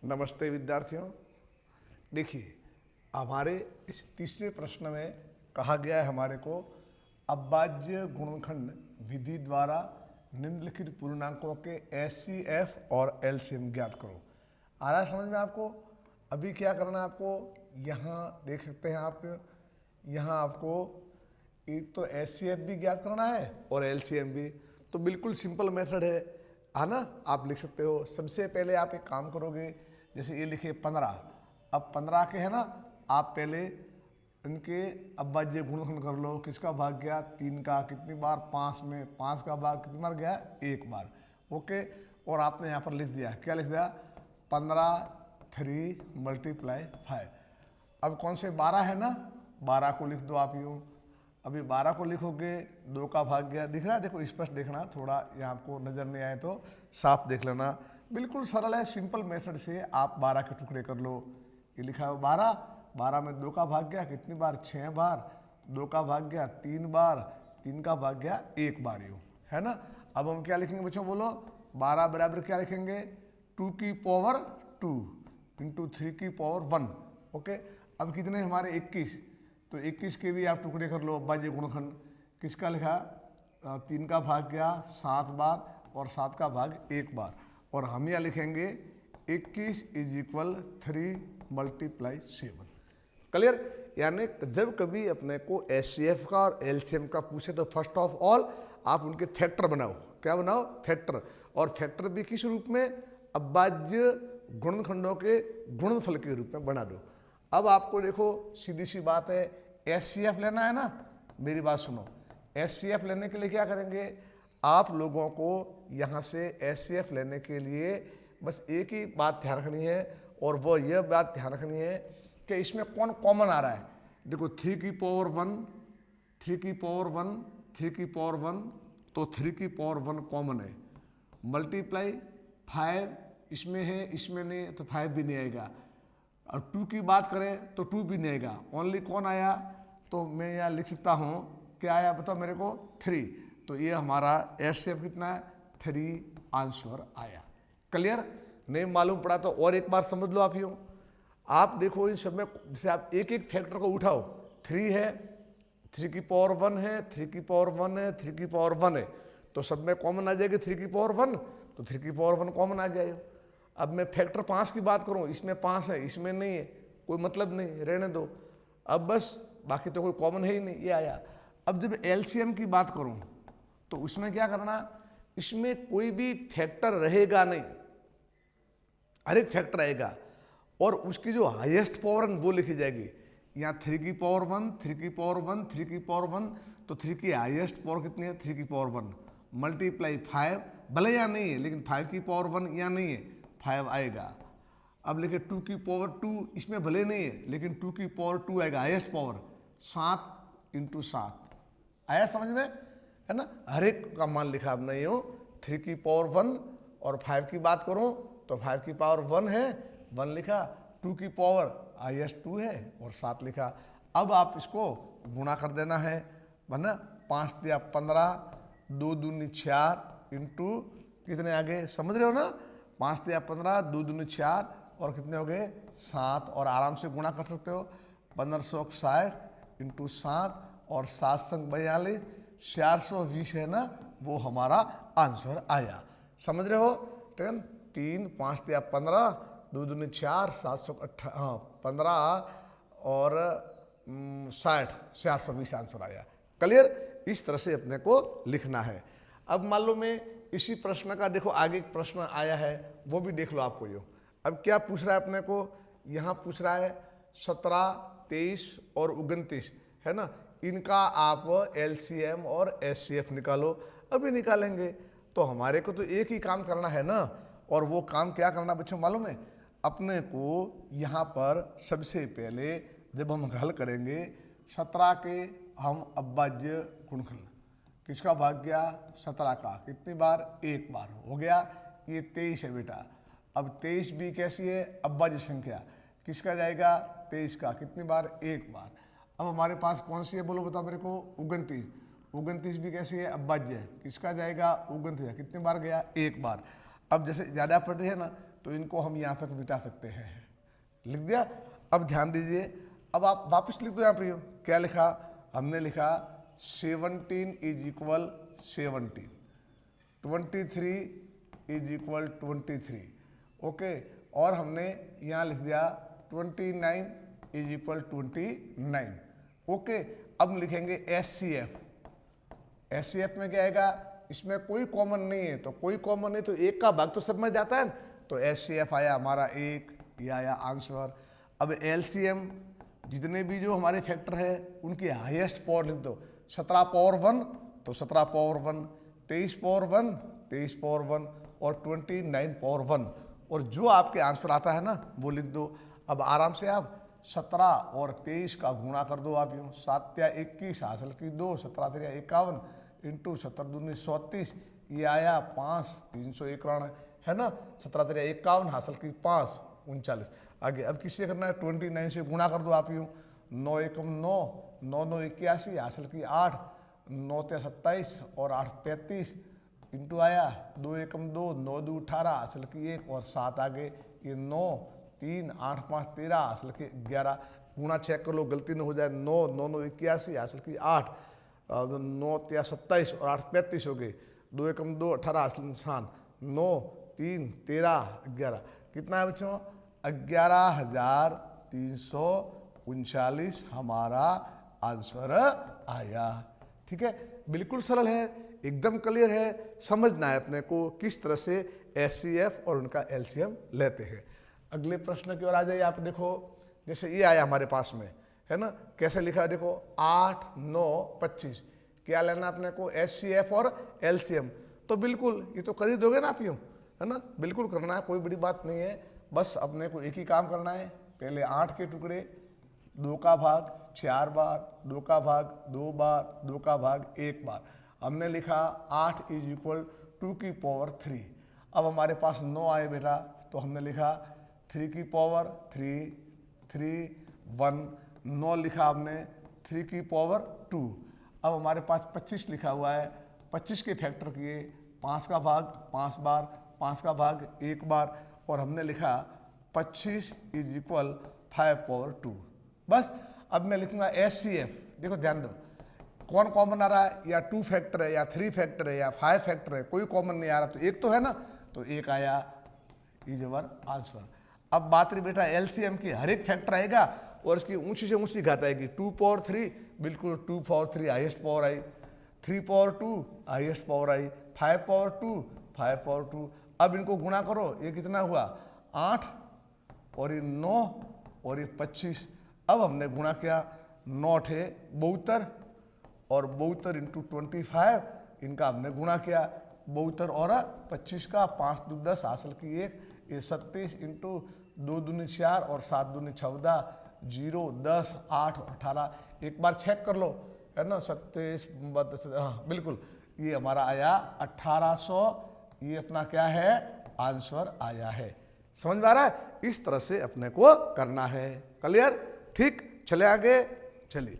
नमस्ते विद्यार्थियों। देखिए, हमारे इस तीसरे प्रश्न में कहा गया है हमारे को अभाज्य गुणनखंड विधि द्वारा निम्नलिखित पूर्णांकों के एचसीएफ और एलसीएम ज्ञात करो। आ रहा है समझ में आपको? अभी क्या करना है आपको, यहाँ देख सकते हैं आप, यहाँ आपको एक तो एचसीएफ भी ज्ञात करना है और एलसीएम भी। तो बिल्कुल सिंपल मेथड है ना, आप लिख सकते हो। सबसे पहले आप एक काम करोगे, जैसे ये लिखे 15, अब 15 के है ना, आप पहले इनके अभाज्य गुणनखंड कर लो। किसका भाग गया? 3 का। कितनी बार? 5 में। 5 का भाग कितनी बार गया? 1 बार। ओके, और आपने यहाँ पर लिख दिया, क्या लिख दिया? 15 3 × 5। अब कौन से 12 है ना, 12 को लिख दो आप यूँ। अभी 12 को लिखोगे, 2 का भाग गया। दिख रहा है? देखो स्पष्ट देखना, थोड़ा यहाँ आपको नज़र नहीं आए तो साफ देख लेना। बिल्कुल सरल है, सिंपल मेथड से आप 12 के टुकड़े कर लो। ये लिखा है 12, 12 में 2 का भाग गया कितनी बार? 6 बार। 2 का भाग गया 3 बार। 3 का भाग गया 1 बार, यूँ है ना। अब हम क्या लिखेंगे बच्चों, बोलो? 12 बराबर क्या लिखेंगे? 2 की पावर 2 × 3 की पावर 1। ओके, अब कितने हमारे? 21। तो 21 के भी आप टुकड़े कर लो। अभाज्य गुणनखंड किसका लिखा? 3 का भाग गया 7 बार और 7 का भाग 1 बार। और हम यहाँ लिखेंगे 21 = 3 × 7। क्लियर? यानी जब कभी अपने को एचसीएफ का और एलसीएम का पूछे तो फर्स्ट ऑफ ऑल आप उनके फैक्टर बनाओ। क्या बनाओ? फैक्टर। और फैक्टर भी किस रूप में? अभाज्य गुणनखंडों के गुणनफल के रूप में बना दो। अब आपको देखो, सीधी सी बात है, एचसीएफ लेना है ना। मेरी बात सुनो, एचसीएफ लेने के लिए क्या करेंगे? आप लोगों को यहाँ से एचसीएफ लेने के लिए बस एक ही बात ध्यान रखनी है, और वो यह बात ध्यान रखनी है कि इसमें कौन कॉमन आ रहा है। देखो 3 की पावर 1, 3 की पावर 1, 3 की पावर 1, तो 3 की पावर 1 कॉमन है। मल्टीप्लाई 5 इसमें है, इसमें नहीं है, तो 5 भी नहीं आएगा। और 2 की बात करें तो 2 भी नहीं आएगा। ओनली कौन आया? तो मैं यहाँ लिख सकता हूँ, क्या आया बताओ मेरे को? 3। तो ये हमारा एचसीएफ कितना है? 3 आंसर आया। क्लियर? नहीं मालूम पड़ा तो और एक बार समझ लो आप यूँ। आप देखो इन सब में जैसे आप एक एक फैक्टर को उठाओ। 3 है, 3 की पावर 1 है, 3 की पावर 1 है, 3 की पावर 1 है, तो सब में कॉमन आ जाएगी 3 की पावर 1, तो 3 की पावर 1 कॉमन आ गया। अब मैं फैक्टर 5 की बात करूं, इसमें 5 है, इसमें नहीं है, कोई मतलब नहीं, रहने दो। अब बस बाकी तो कोई कॉमन है ही नहीं, ये आया। अब जब एलसीएम की बात करूं तो उसमें क्या करना? इसमें कोई भी फैक्टर रहेगा नहीं, हर एक फैक्टर आएगा और उसकी जो हाईएस्ट पावर है वो लिखी जाएगी। यहाँ 3 की पावर 1, 3 की पावर 1, 3 की पावर 1, तो 3 की हाईएस्ट पावर कितनी है? 3 की पावर 1 मल्टीप्लाई 5, भले यहाँ नहीं है लेकिन 5 की पावर 1 यहाँ नहीं है, 5 आएगा। अब लिखे 2 की पावर 2, इसमें भले नहीं है लेकिन 2 की पावर 2 आएगा, हाईएस्ट पावर 7 × 7 आया समझ में, है ना। हर एक का मान लिखा अब नहीं हो। 3 की पावर 1 और 5 की बात करो तो 5 की पावर 1 है, 1 लिखा। 2 की पावर हाईएस्ट 2 है और 7 लिखा। अब आप इसको गुणा कर देना है, ना। 5 दिया 15, 2 दूनी 4 इंटू कितने आगे समझ रहे हो ना। 5 दिया 15, 2 दूनी 4 और कितने हो गए? 7। और आराम से गुणा कर सकते हो। 1560 × 7 और 7 संग 42, 420 है ना, वो हमारा आंसर आया। समझ रहे हो? ठीक है। 3 5 दिया 15, 2 दूनी 4, 15 और 60, 420 आंसर आया। क्लियर? इस तरह से अपने को लिखना है। अब मान लो मैं इसी प्रश्न का देखो आगे एक प्रश्न आया है, वो भी देख लो आपको। यो अब क्या पूछ रहा है अपने को? यहाँ पूछ रहा है 17, 23 और 29, है ना। इनका आप एलसीएम और एचसीएफ निकालो। अभी निकालेंगे तो हमारे को तो एक ही काम करना है ना। और वो काम क्या करना बच्चों मालूम है? अपने को यहाँ पर सबसे पहले जब हम हल करेंगे 17 के हम अभाज्य गुणनखंड, किसका भाग गया? 17 का। कितनी बार? 1 बार हो गया। ये 23 है बेटा। अब 23 भी कैसी है? अभाज्य संख्या। किसका जाएगा? 23 का। कितनी बार? 1 बार। अब हमारे पास कौन सी है बोलो बताओ मेरे को? 29। 29 भी कैसी है? अभाज्य है। किसका जाएगा? 29। कितनी बार गया? 1 बार। अब जैसे ज़्यादा पड़ रही है ना तो इनको हम यहाँ तक मिटा सकते हैं। लिख दिया। अब ध्यान दीजिए, अब आप वापस लिख दो यहाँ पर। क्या लिखा हमने? लिखा 17 is equal 17, 23 is equal 23। Okay, और हमने यहाँ लिख दिया 29 इज इक्वल 29। ओके, अब लिखेंगे SCF। SCF में क्या आएगा? इसमें कोई कॉमन नहीं है, तो कोई कॉमन नहीं तो एक का भाग तो सब में जाता है ना, तो SCF आया हमारा 1, ये आया आंसर। अब LCM, जितने भी जो हमारे फैक्टर है उनकी हाईएस्ट पावर लिख दो। 17 पावर 1 तो 17 पावर 1, 23 पावर 1 23 पावर 1 और 29 पावर 1, और जो आपके आंसर आता है ना वो लिख दो। अब आराम से आप 17 और 23 का गुणा कर दो। आप यूँ 7 या 21 हासिल की 2, 17 3 51 इंटू 17 दूनी 34, ये आया 5 351 है ना। 17 3 51 हासिल की 5 39। आगे अब किससे करना है? 29 से गुणा कर दो आप यूँ। 9 एकम 9, 9 9 81 हासिल की 8, 9 3 27 और 8 35 इंटू आया 2 एकम 2, 9 2 18 हासिल की 1 और 7 आगे, ये 9 3 8 5 13 हासिल की 11। गुणा चेक कर लो, गलती न हो जाए। 9 9 9 81 हासिल की 8, 9 3 27 और 8 35 हो गए। 2 एकम 2 18 हासिल निशान, 9 3 13 11। कितना है बच्चों? 11,339 हमारा आंसर आया। ठीक है, बिल्कुल सरल है, एकदम क्लियर है। समझना है अपने को किस तरह से SCF और उनका LCM लेते हैं। अगले प्रश्न की ओर आ जाइए आप। देखो जैसे ये आया हमारे पास में है ना, कैसे लिखा है? देखो 8 9 25, क्या लेना अपने को? SCF और LCM। तो बिल्कुल ये तो कर ही दोगे ना आप यूँ, है ना, बिल्कुल करना है, कोई बड़ी बात नहीं है। बस अपने को एक ही काम करना है, पहले 8 के टुकड़े 2 का भाग 4 बार, 2 का भाग 2 बार, 2 का भाग 1 बार। हमने लिखा 8 इज इक्वल 2 की पावर 3। अब हमारे पास 9 आए बेटा, तो हमने लिखा 3 की पावर 3 3 1, 9 लिखा हमने 3 की पावर 2। अब हमारे पास 25 लिखा हुआ है, 25 के फैक्टर किए, 5 का भाग 5 बार, 5 का भाग 1 बार, और हमने लिखा 25 इज इक्वल 5 पावर 2। बस अब मैं लिखूंगा SCF। देखो ध्यान दो, कौन कॉमन आ रहा है? या 2 फैक्टर है, या 3 फैक्टर है, या 5 फैक्टर है, कोई कॉमन नहीं आ रहा, तो एक तो है ना, तो एक आया, इज अवर आंसर। अब बात रही बेटा LCM की, हर एक फैक्टर आएगा और इसकी ऊंची से ऊंची घात आएगी। 2 पावर 3, बिल्कुल 2 पावर 3 हाईएस्ट पावर आई, 3 पावर 2 हाईएस्ट पावर आई, 5 पावर 2 5 पावर 2। अब इनको गुणा करो, ये कितना हुआ? 8 और ये 9 और ये 25। अब हमने गुणा किया, 9 थे 72 और 72 इंटू 25, इनका हमने गुणा किया 72 और 25 का, 5 2 10 हासिल की 1, ये 37 इंटू 2 दूनी 4 और 7 दूनी 14, 0 10 8 18। एक बार चेक कर लो, है ना, 27 32, हाँ बिल्कुल, ये हमारा आया 1800। ये अपना क्या है? आंसर आया है। समझ में आ रहा है? इस तरह से अपने को करना है। क्लियर? ठीक, चले आगे, चलिए।